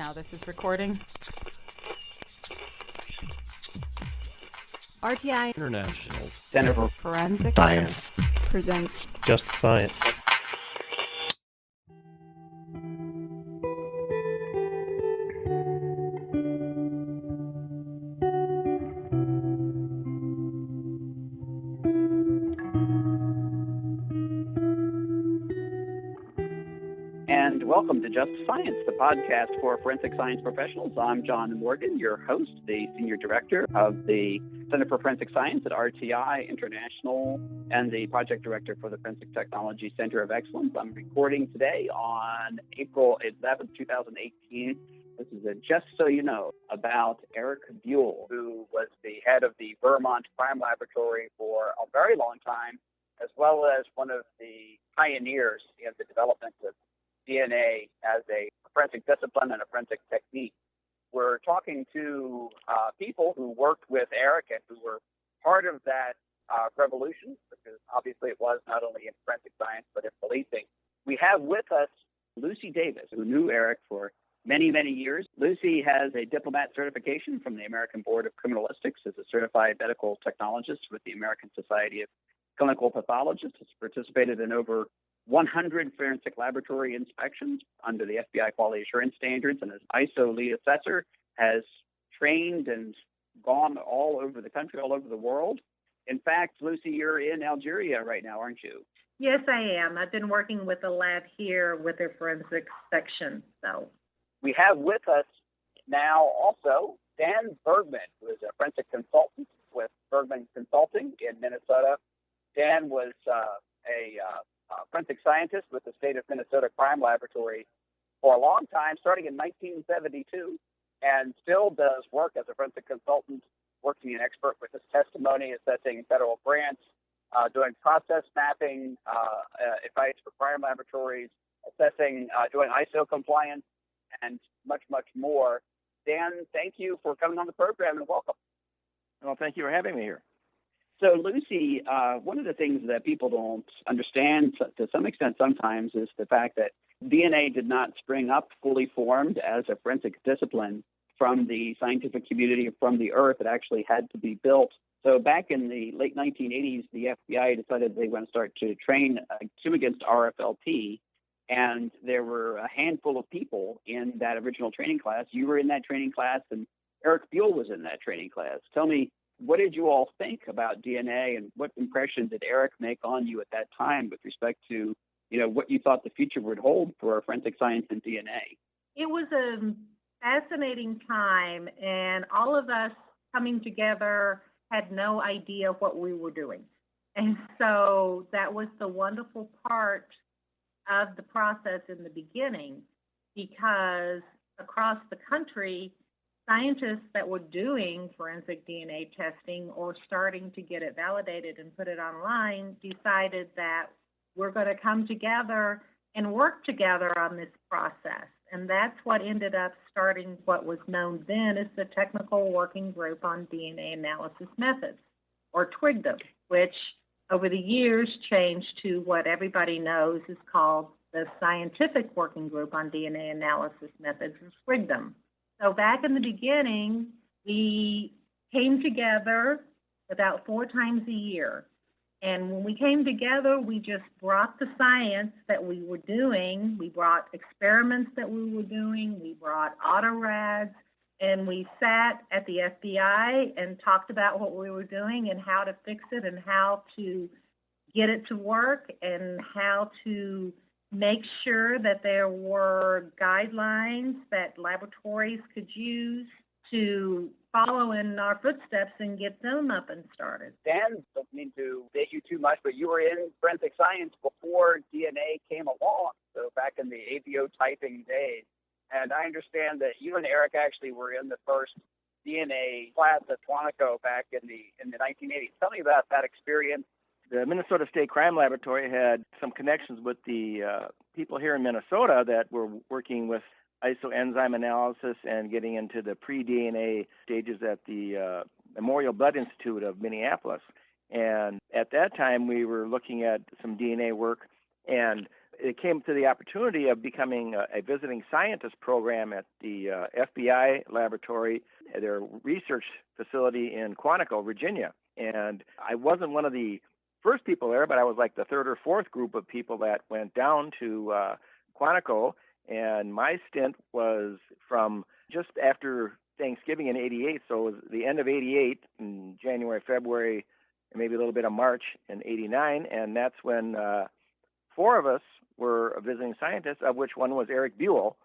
Now this is recording. RTI International Center for Forensic Science presents Just Science. and welcome to Just Science, the podcast for forensic science professionals. I'm John Morgan, your host, the Senior Director of the Center for Forensic Science at RTI International and the Project Director for the Forensic Technology Center of Excellence. I'm recording today on April 11th, 2018. This is a Just So You Know about Eric Buell, who was the head of the Vermont Crime Laboratory for a very long time, as well as one of the pioneers in the development of DNA as a forensic discipline and a forensic technique. We're talking to people who worked with Eric and who were part of that revolution, because obviously it was not only in forensic science, but in policing. We have with us Lucy Davis, who knew Eric for many, many years. Lucy has a diplomat certification from the American Board of Criminalistics as a certified medical technologist with the American Society of Clinical Pathologists. Has participated in over 100 forensic laboratory inspections under the FBI quality assurance standards, and as ISO lead assessor has trained and gone all over the country, all over the world. In fact, Lucy, you're in Algeria right now, aren't you? Yes, I am. I've been working with a lab here with a forensic section. So we have with us now also Dan Bergman, who is a forensic consultant with Bergman Consulting in Minnesota. Dan was a forensic scientist with the state of Minnesota Crime Laboratory for a long time, starting in 1972, and still does work as a forensic consultant, working an expert witness testimony, assessing federal grants, doing process mapping, advice for crime laboratories, assessing, doing ISO compliance, and much, much more. Dan, thank you for coming on the program and welcome. Well, thank you for having me here. So, Lucy, one of the things that people don't understand to some extent sometimes is the fact that DNA did not spring up fully formed as a forensic discipline from the scientific community, from the earth. It actually had to be built. So back in the late 1980s, the FBI decided they want to start to train against RFLP, and there were a handful of people in that original training class. You were in that training class, and Eric Buell was in that training class. Tell me, what did you all think about DNA, and what impression did Eric make on you at that time with respect to, what you thought the future would hold for forensic science and DNA? it was a fascinating time, and all of us coming together had no idea what we were doing. And so that was the wonderful part of the process in the beginning, because across the country, scientists that were doing forensic DNA testing or starting to get it validated and put it online decided that we're going to come together and work together on this process. And that's what ended up starting what was known then as the Technical Working Group on DNA Analysis Methods, or TWIGDM, which over the years changed to what everybody knows is called the Scientific Working Group on DNA Analysis Methods, or SWIGDM. So back in the beginning, we came together about 4 times a year. And when we came together, we just brought the science that we were doing. We brought experiments that we were doing. We brought autorads. And we sat at the FBI and talked about what we were doing and how to fix it and how to get it to work and how to make sure that there were guidelines that laboratories could use to follow in our footsteps and get them up and started. Dan, don't mean to date you too much, but you were in forensic science before DNA came along, so back in the ABO typing days. And I understand that you and Eric actually were in the first DNA class at Quantico back in the 1980s. Tell me about that experience. The Minnesota State Crime Laboratory had some connections with the people here in Minnesota that were working with isoenzyme analysis and getting into the pre-DNA stages at the Memoriam Blood Institute of Minneapolis. And at that time, we were looking at some DNA work, and it came to the opportunity of becoming a visiting scientist program at the FBI laboratory, at their research facility in Quantico, Virginia. And I wasn't one of the first people there, but I was like the third or fourth group of people that went down to Quantico. And my stint was from just after Thanksgiving in '88, so it was the end of '88, in January, February, and maybe a little bit of March in '89, and that's when 4 of us were visiting scientists, of which one was Eric Buell,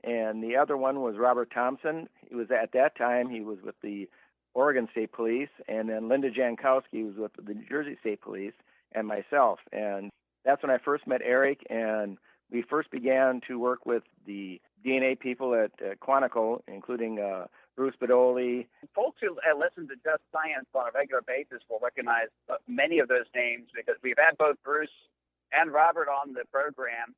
and the other one was Robert Thompson. He was at that time, he was with the Oregon State Police, and then Linda Jankowski was with the New Jersey State Police, and myself. And that's when I first met Eric, and we first began to work with the DNA people at Quantico, including Bruce Bedoli. Folks who listen to Just Science on a regular basis will recognize many of those names because we've had both Bruce and Robert on the program.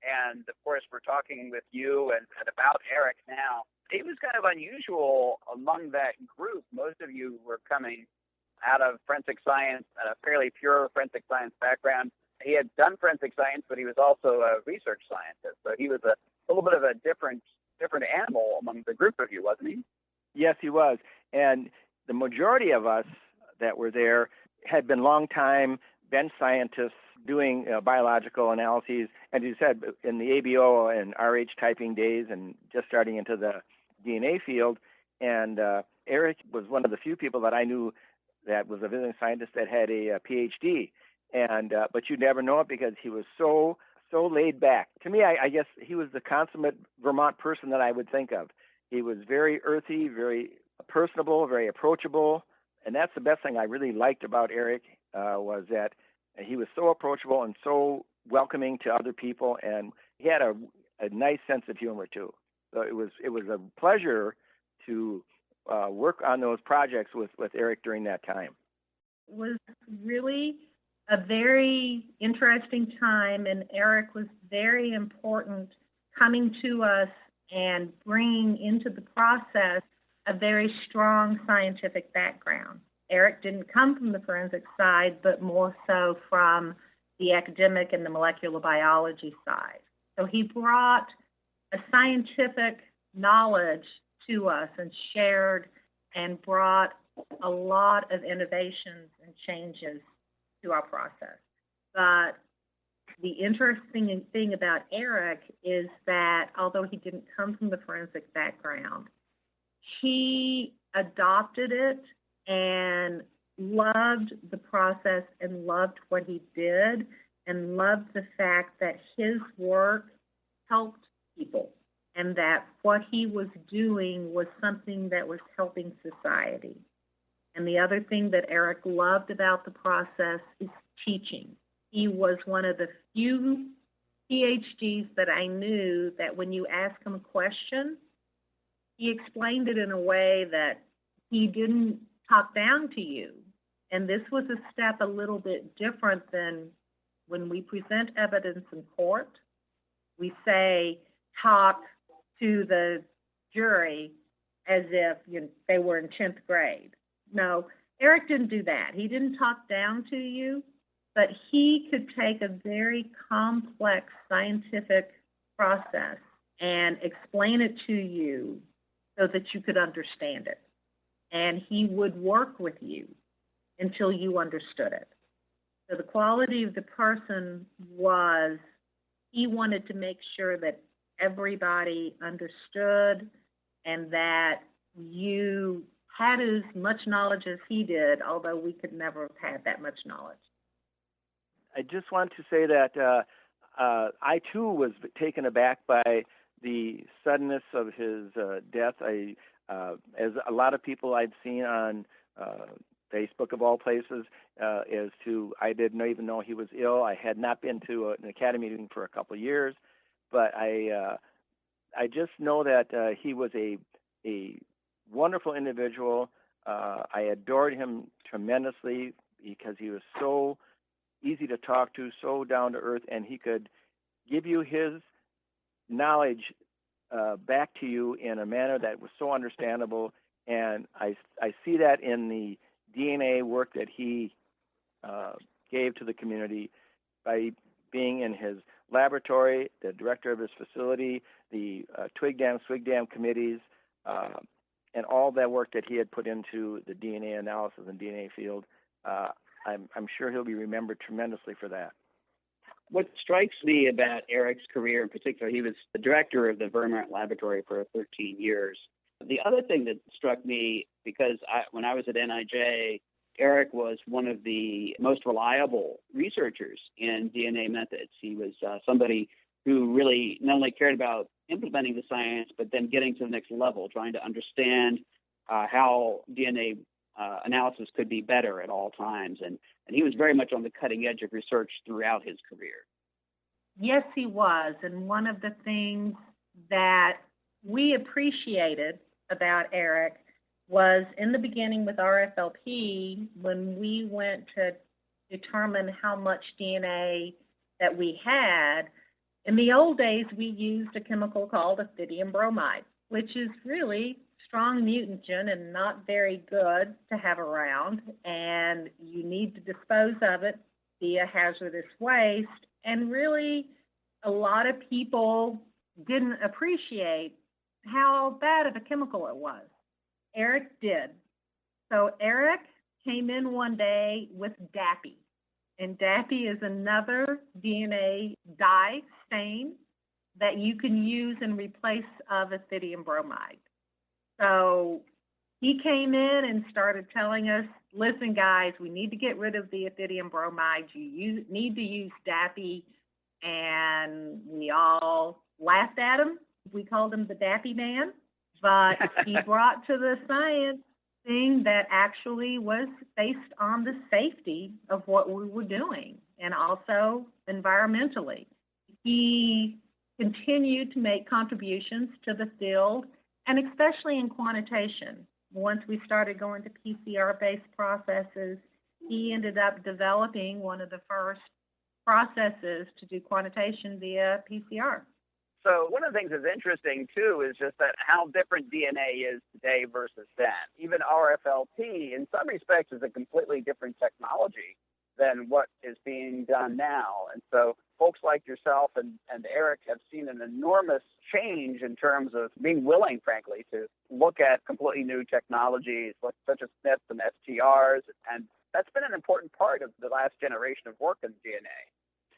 And, of course, we're talking with you and about Eric now. It was kind of unusual among that group. Most of you were coming out of forensic science, a fairly pure forensic science background. He had done forensic science, but he was also a research scientist. So he was a little bit of a different animal among the group of you, wasn't he? Yes, he was. And the majority of us that were there had been long-time bench scientists doing biological analyses, and as you said, in the ABO and RH typing days and just starting into the DNA field. And Eric was one of the few people that I knew that was a visiting scientist that had a PhD. And but you never know it because he was so laid back. To me, I guess he was the consummate Vermont person that I would think of. He was very earthy, very personable, very approachable, and that's the best thing I really liked about Eric was that he was so approachable and so welcoming to other people, and he had a nice sense of humor too. So it was a pleasure to work on those projects with Eric during that time. It was really a very interesting time, and Eric was very important coming to us and bringing into the process a very strong scientific background. Eric didn't come from the forensic side, but more so from the academic and the molecular biology side. So he brought a scientific knowledge to us and shared and brought a lot of innovations and changes to our process. But the interesting thing about Eric is that although he didn't come from the forensic background, he adopted it and loved the process and loved what he did and loved the fact that his work helped people and that what he was doing was something that was helping society. And the other thing that Eric loved about the process is teaching. He was one of the few PhDs that I knew that when you ask him a question, he explained it in a way that he didn't talk down to you. And this was a step a little bit different than when we present evidence in court. We say, talk to the jury as if they were in 10th grade. No, Eric didn't do that. He didn't talk down to you, but he could take a very complex scientific process and explain it to you so that you could understand it. And he would work with you until you understood it. So the quality of the person was he wanted to make sure that everybody understood and that you had as much knowledge as he did, although we could never have had that much knowledge. I just want to say that I, too, was taken aback by the suddenness of his death. As a lot of people I'd seen on Facebook, of all places, as to I didn't even know he was ill. I had not been to an academy meeting for a couple of years, but I just know that he was a wonderful individual. I adored him tremendously because he was so easy to talk to, so down to earth, and he could give you his knowledge back to you in a manner that was so understandable. And I see that in the DNA work that he gave to the community by being in his laboratory, the director of his facility, the Twig-Dam, Swig-Dam committees, and all that work that he had put into the DNA analysis and DNA field. I'm sure he'll be remembered tremendously for that. What strikes me about Eric's career in particular, he was the director of the Vermont Laboratory for 13 years. The other thing that struck me, because when I was at NIJ, Eric was one of the most reliable researchers in DNA methods. He was somebody who really not only cared about implementing the science, but then getting to the next level, trying to understand how DNA analysis could be better at all times. And he was very much on the cutting edge of research throughout his career. Yes, he was. And one of the things that we appreciated about Eric was in the beginning with RFLP, when we went to determine how much DNA that we had, in the old days, we used a chemical called ethidium bromide, which is really strong mutagen and not very good to have around, and you need to dispose of it via hazardous waste. And really, a lot of people didn't appreciate how bad of a chemical it was. Eric did. So Eric came in one day with DAPI. And DAPI is another DNA dye stain that you can use in replace of ethidium bromide. So he came in and started telling us, listen, guys, we need to get rid of the ethidium bromide. You need to use DAPI. And we all laughed at him. We called him the DAPI man. But he brought to the science thing that actually was based on the safety of what we were doing and also environmentally. He continued to make contributions to the field, and especially in quantitation. Once we started going to PCR-based processes, he ended up developing one of the first processes to do quantitation via PCR. So one of the things that's interesting, too, is just that how different DNA is today versus then. Even RFLP, in some respects, is a completely different technology than what is being done now. And so folks like yourself and Eric have seen an enormous change in terms of being willing, frankly, to look at completely new technologies such as SNPs and STRs. And that's been an important part of the last generation of work in DNA.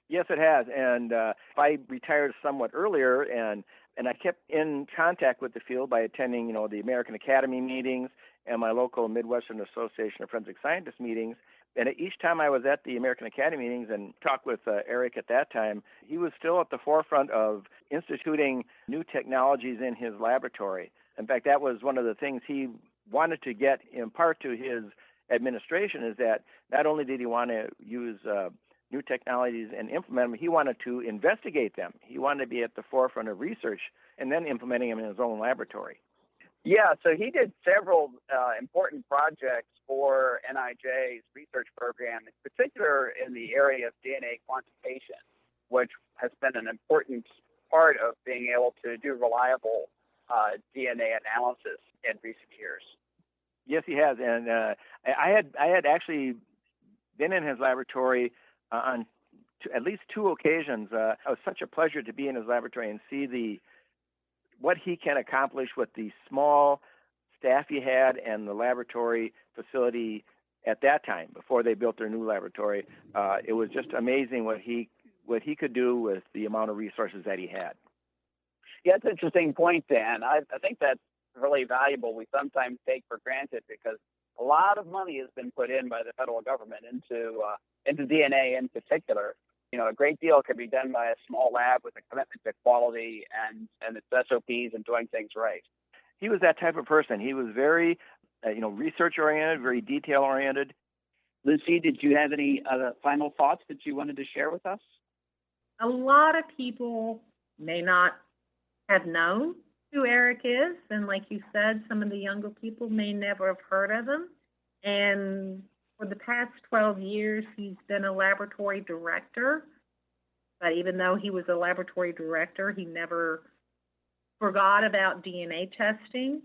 Yes, it has. And I retired somewhat earlier, and I kept in contact with the field by attending, the American Academy meetings and my local Midwestern Association of Forensic Scientists meetings. And each time I was at the American Academy meetings and talked with Eric at that time, he was still at the forefront of instituting new technologies in his laboratory. In fact, that was one of the things he wanted to impart to his administration, is that not only did he want to use new technologies and implement them, he wanted to investigate them. He wanted to be at the forefront of research and then implementing them in his own laboratory. Yeah, so he did several important projects for NIJ's research program, in particular in the area of DNA quantitation, which has been an important part of being able to do reliable DNA analysis in recent years. Yes, he has, and I had actually been in his laboratory on at least two occasions. It was such a pleasure to be in his laboratory and see what he can accomplish with the small staff he had and the laboratory facility at that time before they built their new laboratory. It was just amazing what he could do with the amount of resources that he had. Yeah, it's an interesting point, Dan. I think that's really valuable. We sometimes take for granted because a lot of money has been put in by the federal government into DNA in particular. A great deal can be done by a small lab with a commitment to quality and its SOPs and doing things right. He was that type of person. He was very, research-oriented, very detail-oriented. Lucy, did you have any final thoughts that you wanted to share with us? A lot of people may not have known who Eric is, and like you said, some of the younger people may never have heard of him. And for the past 12 years, he's been a laboratory director. But even though he was a laboratory director, he never forgot about DNA testing.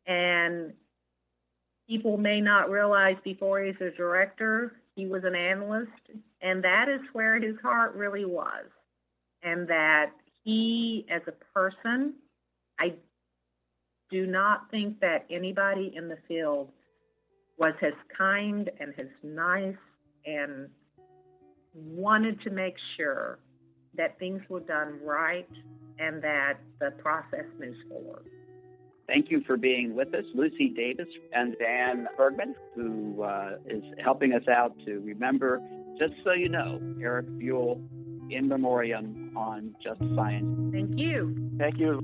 And people may not realize before he's a director, he was an analyst. And that is where his heart really was. and that he, as a person, I do not think that anybody in the field was as kind and as nice and wanted to make sure that things were done right and that the process moves forward. Thank you for being with us, Lucy Davis and Dan Bergman, who is helping us out to remember, just so you know, Eric Buell in memoriam on Just Science. Thank you. Thank you.